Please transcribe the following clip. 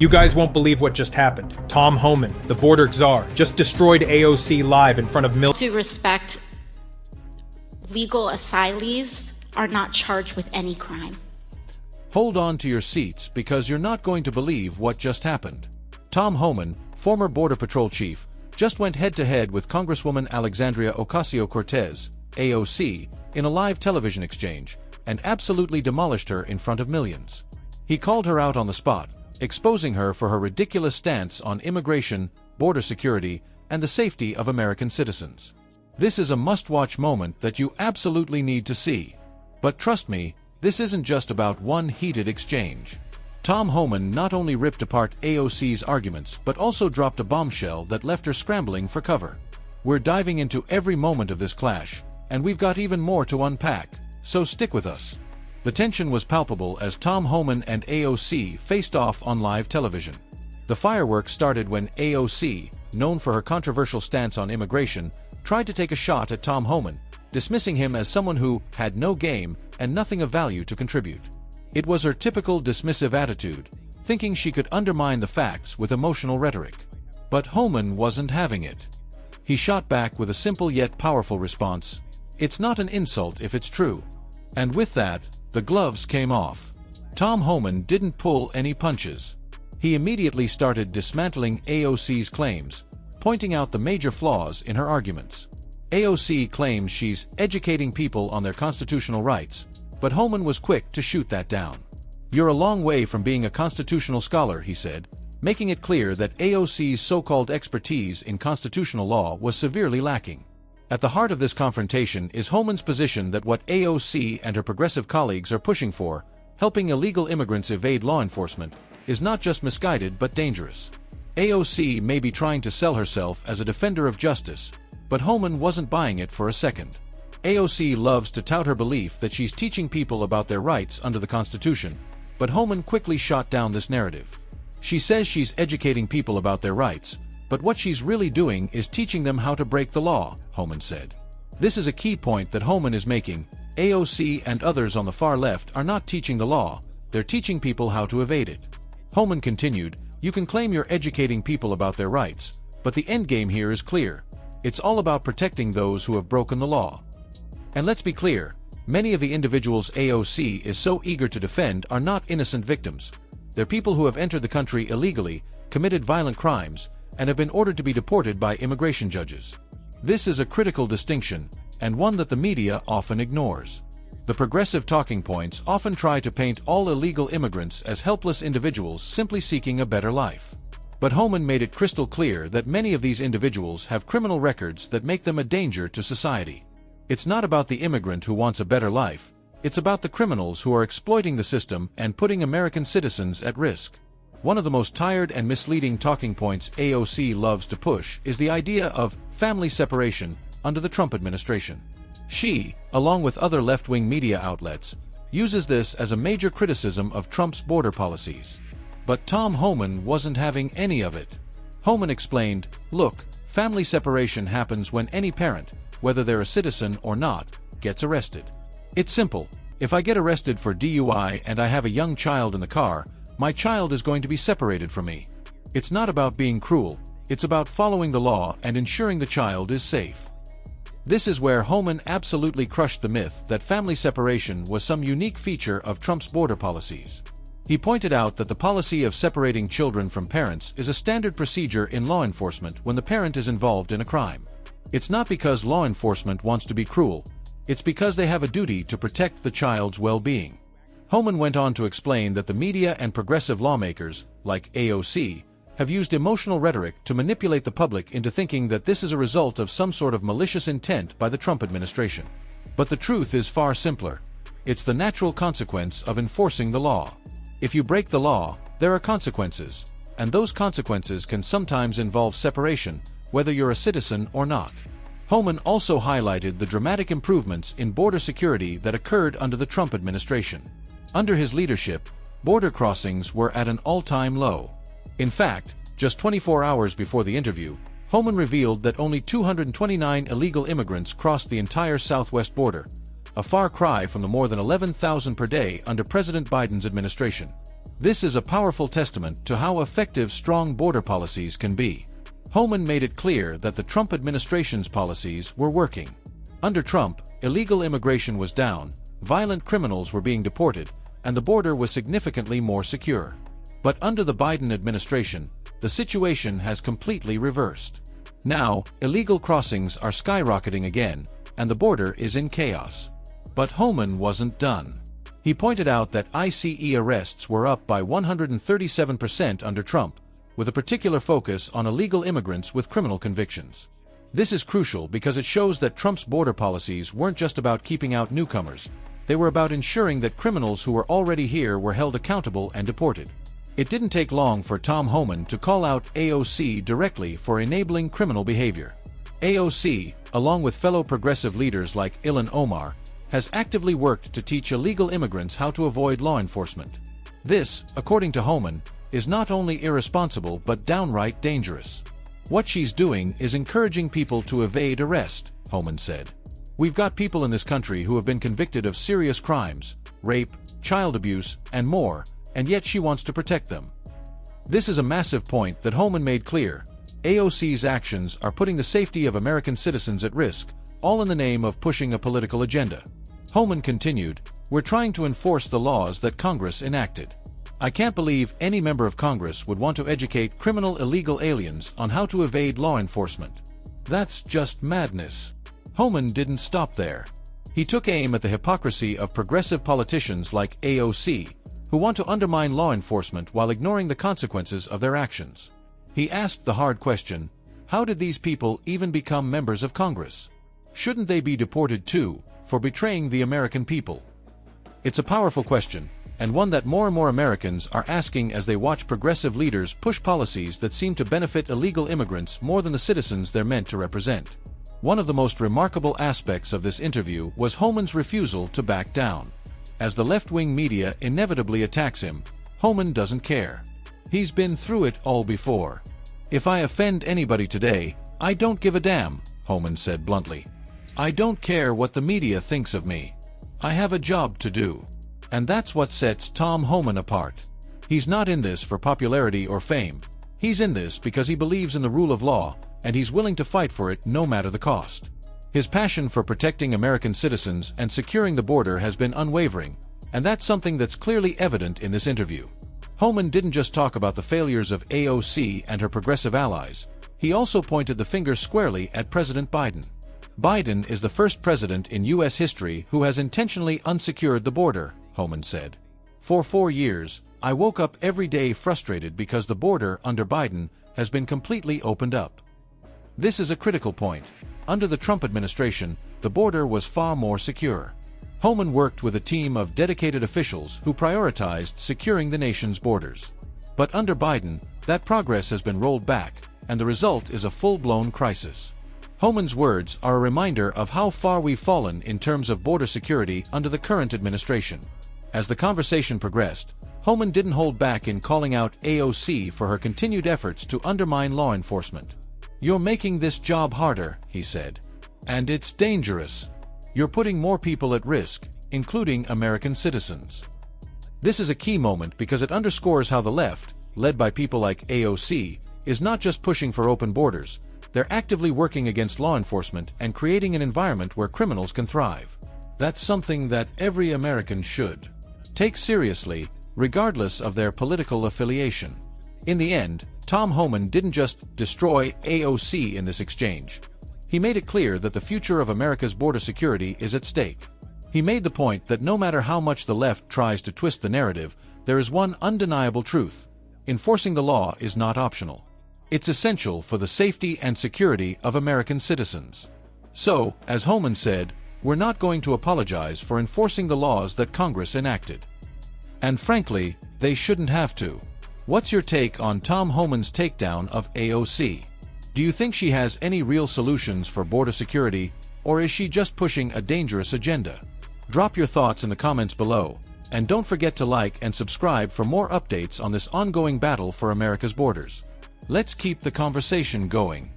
You guys won't believe what just happened. Tom Homan, the border czar, just destroyed AOC live in front of millions. To respect, legal asylees are not charged with any crime. Hold on to your seats because you're not going to believe what just happened. Tom Homan, former Border Patrol chief, just went head-to-head with Congresswoman Alexandria Ocasio-Cortez, AOC, in a live television exchange, and absolutely demolished her in front of millions. He called her out on the spot, exposing her for her ridiculous stance on immigration, border security, and the safety of American citizens. This is a must-watch moment that you absolutely need to see. But trust me, this isn't just about one heated exchange. Tom Homan not only ripped apart AOC's arguments but also dropped a bombshell that left her scrambling for cover. We're diving into every moment of this clash, and we've got even more to unpack, so stick with us. The tension was palpable as Tom Homan and AOC faced off on live television. The fireworks started when AOC, known for her controversial stance on immigration, tried to take a shot at Tom Homan, dismissing him as someone who had no game and nothing of value to contribute. It was her typical dismissive attitude, thinking she could undermine the facts with emotional rhetoric. But Homan wasn't having it. He shot back with a simple yet powerful response: "It's not an insult if it's true." And with that, the gloves came off. Tom Homan didn't pull any punches. He immediately started dismantling AOC's claims, pointing out the major flaws in her arguments. AOC claims she's educating people on their constitutional rights, but Homan was quick to shoot that down. "You're a long way from being a constitutional scholar," he said, making it clear that AOC's so-called expertise in constitutional law was severely lacking. At the heart of this confrontation is Homan's position that what AOC and her progressive colleagues are pushing for, helping illegal immigrants evade law enforcement, is not just misguided but dangerous. AOC may be trying to sell herself as a defender of justice, but Homan wasn't buying it for a second. AOC loves to tout her belief that she's teaching people about their rights under the Constitution, but Homan quickly shot down this narrative. She says she's educating people about their rights, but what she's really doing is teaching them how to break the law, Homan said. This is a key point that Homan is making. AOC and others on the far left are not teaching the law, they're teaching people how to evade it. Homan continued, "You can claim you're educating people about their rights, but the endgame here is clear. It's all about protecting those who have broken the law. And let's be clear, many of the individuals AOC is so eager to defend are not innocent victims. They're people who have entered the country illegally, committed violent crimes, and have been ordered to be deported by immigration judges. This is a critical distinction, and one that the media often ignores. The progressive talking points often try to paint all illegal immigrants as helpless individuals simply seeking a better life. But Homan made it crystal clear that many of these individuals have criminal records that make them a danger to society. It's not about the immigrant who wants a better life, it's about the criminals who are exploiting the system and putting American citizens at risk." One of the most tired and misleading talking points AOC loves to push is the idea of family separation under the Trump administration. She, along with other left-wing media outlets, uses this as a major criticism of Trump's border policies. But Tom Homan wasn't having any of it. Homan explained, "Look, family separation happens when any parent, whether they're a citizen or not, gets arrested. It's simple. If I get arrested for DUI and I have a young child in the car, my child is going to be separated from me. It's not about being cruel, it's about following the law and ensuring the child is safe." This is where Homan absolutely crushed the myth that family separation was some unique feature of Trump's border policies. He pointed out that the policy of separating children from parents is a standard procedure in law enforcement when the parent is involved in a crime. It's not because law enforcement wants to be cruel, it's because they have a duty to protect the child's well-being. Homan went on to explain that the media and progressive lawmakers, like AOC, have used emotional rhetoric to manipulate the public into thinking that this is a result of some sort of malicious intent by the Trump administration. But the truth is far simpler. It's the natural consequence of enforcing the law. If you break the law, there are consequences, and those consequences can sometimes involve separation, whether you're a citizen or not. Homan also highlighted the dramatic improvements in border security that occurred under the Trump administration. Under his leadership, border crossings were at an all-time low. In fact, just 24 hours before the interview, Homan revealed that only 229 illegal immigrants crossed the entire southwest border, a far cry from the more than 11,000 per day under President Biden's administration. This is a powerful testament to how effective strong border policies can be. Homan made it clear that the Trump administration's policies were working. Under Trump, illegal immigration was down, violent criminals were being deported, and the border was significantly more secure. But under the Biden administration, the situation has completely reversed. Now, illegal crossings are skyrocketing again, and the border is in chaos. But Homan wasn't done. He pointed out that ICE arrests were up by 137% under Trump, with a particular focus on illegal immigrants with criminal convictions. This is crucial because it shows that Trump's border policies weren't just about keeping out newcomers, they were about ensuring that criminals who were already here were held accountable and deported. It didn't take long for Tom Homan to call out AOC directly for enabling criminal behavior. AOC, along with fellow progressive leaders like Ilhan Omar, has actively worked to teach illegal immigrants how to avoid law enforcement. This, according to Homan, is not only irresponsible but downright dangerous. What she's doing is encouraging people to evade arrest, Homan said. We've got people in this country who have been convicted of serious crimes, rape, child abuse, and more, and yet she wants to protect them. This is a massive point that Homan made clear. AOC's actions are putting the safety of American citizens at risk, all in the name of pushing a political agenda. Homan continued, "We're trying to enforce the laws that Congress enacted. I can't believe any member of Congress would want to educate criminal illegal aliens on how to evade law enforcement. That's just madness." Homan didn't stop there. He took aim at the hypocrisy of progressive politicians like AOC, who want to undermine law enforcement while ignoring the consequences of their actions. He asked the hard question, how did these people even become members of Congress? Shouldn't they be deported too, for betraying the American people? It's a powerful question, and one that more and more Americans are asking as they watch progressive leaders push policies that seem to benefit illegal immigrants more than the citizens they're meant to represent. One of the most remarkable aspects of this interview was Homan's refusal to back down. As the left-wing media inevitably attacks him, Homan doesn't care. He's been through it all before. "If I offend anybody today, I don't give a damn," Homan said bluntly. "I don't care what the media thinks of me. I have a job to do." And that's what sets Tom Homan apart. He's not in this for popularity or fame. He's in this because he believes in the rule of law, and he's willing to fight for it no matter the cost. His passion for protecting American citizens and securing the border has been unwavering, and that's something that's clearly evident in this interview. Homan didn't just talk about the failures of AOC and her progressive allies, he also pointed the finger squarely at President Biden. Biden is the first president in U.S. history who has intentionally unsecured the border, Homan said. "For 4 years, I woke up every day frustrated because the border under Biden has been completely opened up." This is a critical point. Under the Trump administration, the border was far more secure. Homan worked with a team of dedicated officials who prioritized securing the nation's borders. But under Biden, that progress has been rolled back, and the result is a full-blown crisis. Homan's words are a reminder of how far we've fallen in terms of border security under the current administration. As the conversation progressed, Homan didn't hold back in calling out AOC for her continued efforts to undermine law enforcement. "You're making this job harder," he said. "And it's dangerous. You're putting more people at risk, including American citizens." This is a key moment because it underscores how the left, led by people like AOC, is not just pushing for open borders, they're actively working against law enforcement and creating an environment where criminals can thrive. That's something that every American should take seriously, regardless of their political affiliation. In the end, Tom Homan didn't just destroy AOC in this exchange. He made it clear that the future of America's border security is at stake. He made the point that no matter how much the left tries to twist the narrative, there is one undeniable truth: enforcing the law is not optional. It's essential for the safety and security of American citizens. So, as Homan said, we're not going to apologize for enforcing the laws that Congress enacted. And frankly, they shouldn't have to. What's your take on Tom Homan's takedown of AOC? Do you think she has any real solutions for border security, or is she just pushing a dangerous agenda? Drop your thoughts in the comments below, and don't forget to like and subscribe for more updates on this ongoing battle for America's borders. Let's keep the conversation going.